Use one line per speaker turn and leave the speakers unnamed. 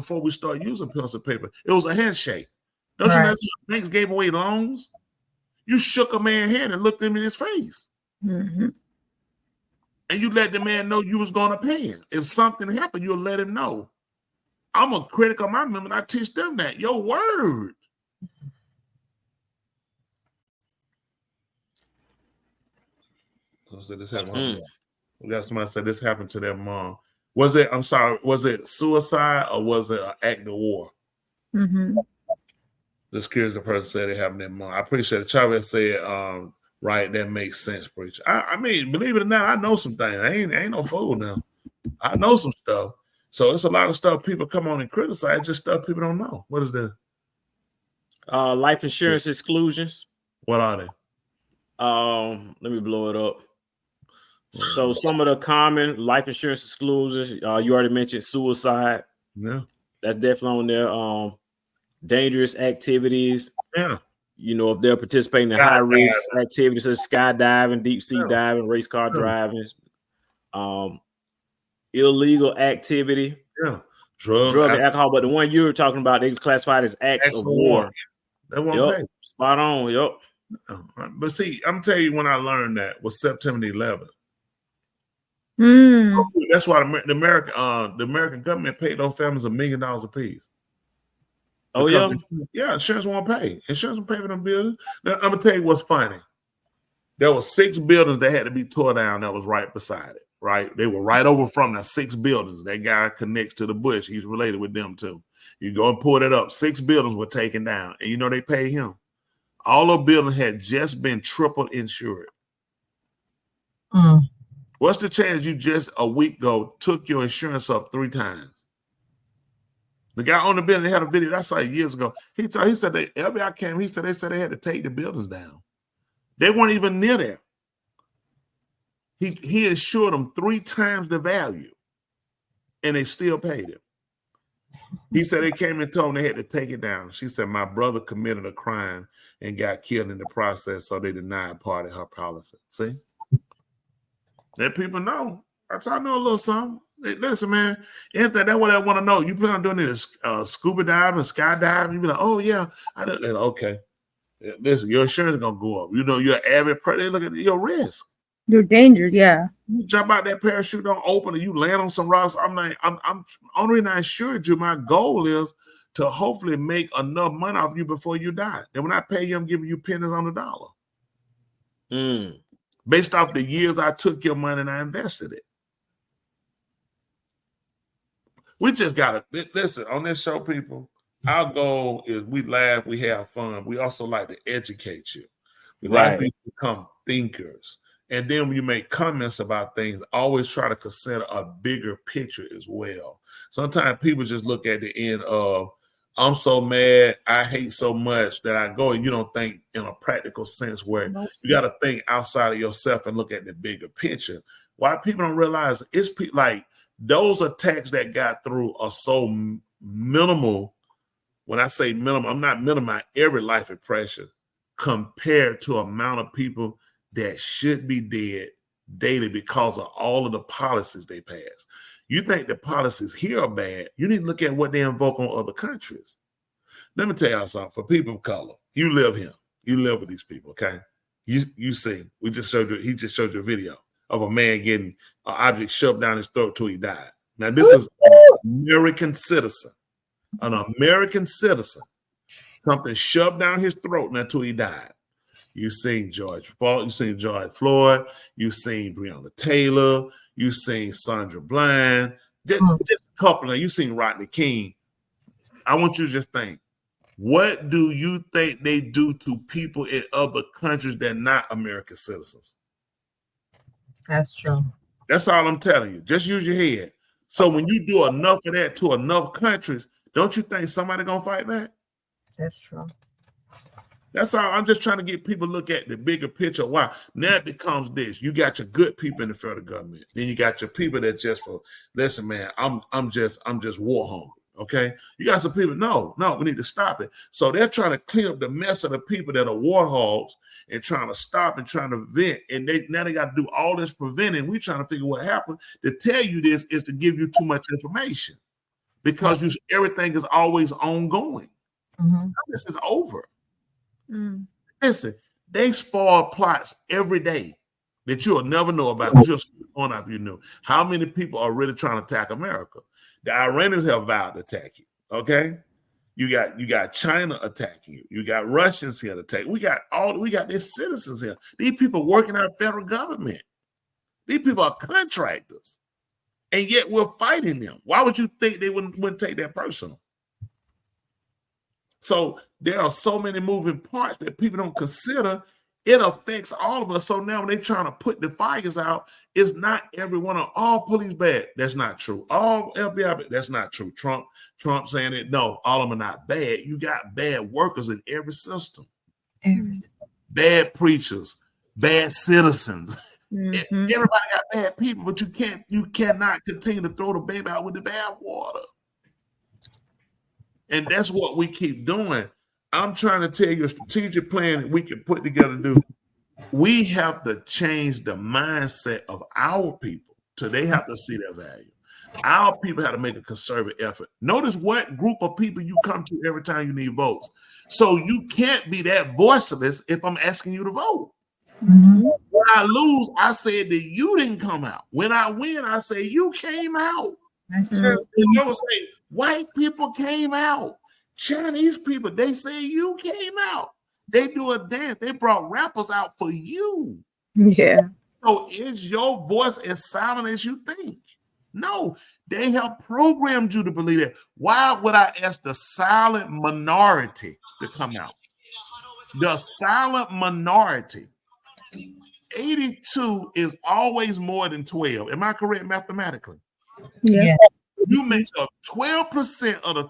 before we start using pencil paper. It was a handshake. Don't you know banks gave away loans? You shook a man's hand and looked him in his face.
Mm-hmm.
And you let the man know you was going to pay him. If something happened, you'll let him know. I'm a critic of my member, and I teach them that. Your word. So this happened. We got somebody said this happened to their mom. Was it suicide or was it an act of war?
Mm-hmm.
Just curious, the person said it happened to their mom. I appreciate it. Chavez said, right, that makes sense, preacher. I mean, believe it or not, I know some things. I ain't no fool now. I know some stuff. So it's a lot of stuff people come on and criticize, just stuff people don't know. What is that?
Life insurance exclusions.
What are they?
Let me blow it up. So some of the common life insurance exclusions, you already mentioned suicide.
Yeah.
That's definitely on there. Dangerous activities.
Yeah.
You know, if they're participating in high risk activities such as skydiving, deep sea diving, race car driving, illegal activity.
Yeah.
Drug and alcohol. But the one you were talking about, they classified as acts of war.
They won't pay.
Spot on. Yep.
But see, I'm telling you when I learned that was September 11th. That's why the American government paid those families $1 million apiece.
Oh,
yeah, insurance won't pay. Insurance won't pay for them buildings. Now, I'm gonna tell you what's funny. There were 6 buildings that had to be tore down that was right beside it. Right, they were right over from the 6 buildings. That guy connects to the Bush. He's related with them too. You go and pull it up. 6 buildings were taken down, and you know they paid him. All the buildings had just been triple insured. What's the chance you just a week ago took your insurance up 3 times? The guy on the building had a video I saw years ago. He said the FBI came. He said they had to take the buildings down. They weren't even near there. He insured them 3 times the value, and they still paid him. He said they came and told him they had to take it down. She said, my brother committed a crime and got killed in the process, so they denied part of her policy. See? Let people know. That's how I know a little something. Hey, listen, man, anything, that's what I want to know. You plan on doing this scuba diving, skydiving, you be like, oh, yeah. Okay. Listen, your insurance is going to go up. You know, you're an avid person. They look at your risk.
Your danger, yeah.
You jump out that parachute, don't open, and you land on some rocks. I'm only reason I insured you. My goal is to hopefully make enough money off you before you die. And when I pay you, I'm giving you pennies on the dollar. Based off the years I took your money and I invested it. We just gotta listen on this show, people. Our goal is we laugh, we have fun. We also like to educate you. We like to become thinkers. And then when you make comments about things, always try to consider a bigger picture as well. Sometimes people just look at the end of, I'm so mad, I hate so much that I go, and you don't think in a practical sense where you got to think outside of yourself and look at the bigger picture. Why people don't realize it's like those attacks that got through are so minimal. When I say minimal, I'm not minimizing every life impression compared to amount of people that should be dead daily because of all of the policies they pass. You think the policies here are bad, you need to look at what they invoke on other countries. Let me tell y'all something. For people of color, you live here. You live with these people, okay? You see, he just showed you a video of a man getting an object shoved down his throat till he died. Now, this is an American citizen. An American citizen. Something shoved down his throat until he died. You've seen George Floyd, you've seen Breonna Taylor, you've seen Sandra Bland, just a couple of, you've seen Rodney King. I want you to just think, what do you think they do to people in other countries that are not American citizens?
That's true.
That's all I'm telling you. Just use your head. So when you do enough of that to enough countries, don't you think somebody gonna fight back?
That's true.
That's all. I'm just trying to get people to look at the bigger picture. Why? Now it becomes this. You got your good people in the federal government. Then you got your people that just for, listen, man, I'm just war hungry. Okay. You got some people, no, we need to stop it. So they're trying to clean up the mess of the people that are war hogs and trying to stop and trying to prevent. And now they got to do all this preventing. We're trying to figure what happened. To tell you this is to give you too much information. because everything is always ongoing. This is over. Listen, they spoil plots every day that you'll never know about. Just on if you knew how many people are really trying to attack America. The Iranians have vowed to attack you. Okay, you got China attacking you. You got Russians here to attack. We got their citizens here. These people working out federal government. These people are contractors, and yet we're fighting them. Why would you think they wouldn't take that personal? So there are so many moving parts that people don't consider. It affects all of us. So now when they're trying to put the fires out, it's not everyone on all police bad. That's not true. All FBI bad. That's not true. Trump saying it. No, all of them are not bad. You got bad workers in every system. Bad preachers, bad citizens. Everybody got bad people, but you cannot continue to throw the baby out with the bad water. And that's what we keep doing. I'm trying to tell you a strategic plan that we can put together to do. We have to change the mindset of our people so they have to see their value. Our people have to make a concerted effort. Notice what group of people you come to every time you need votes. So you can't be that voiceless if I'm asking you to vote. When I lose, I said that you didn't come out. When I win, I say you came out.
That's true.
And they will say white people came out. Chinese people, they say you came out. They do a dance. They brought rappers out for you.
Yeah.
So is your voice as silent as you think? No, they have programmed you to believe that. Why would I ask the silent minority to come out? The silent minority. 82 is always more than 12. Am I correct mathematically?
Yeah.
You make up 12% of the total.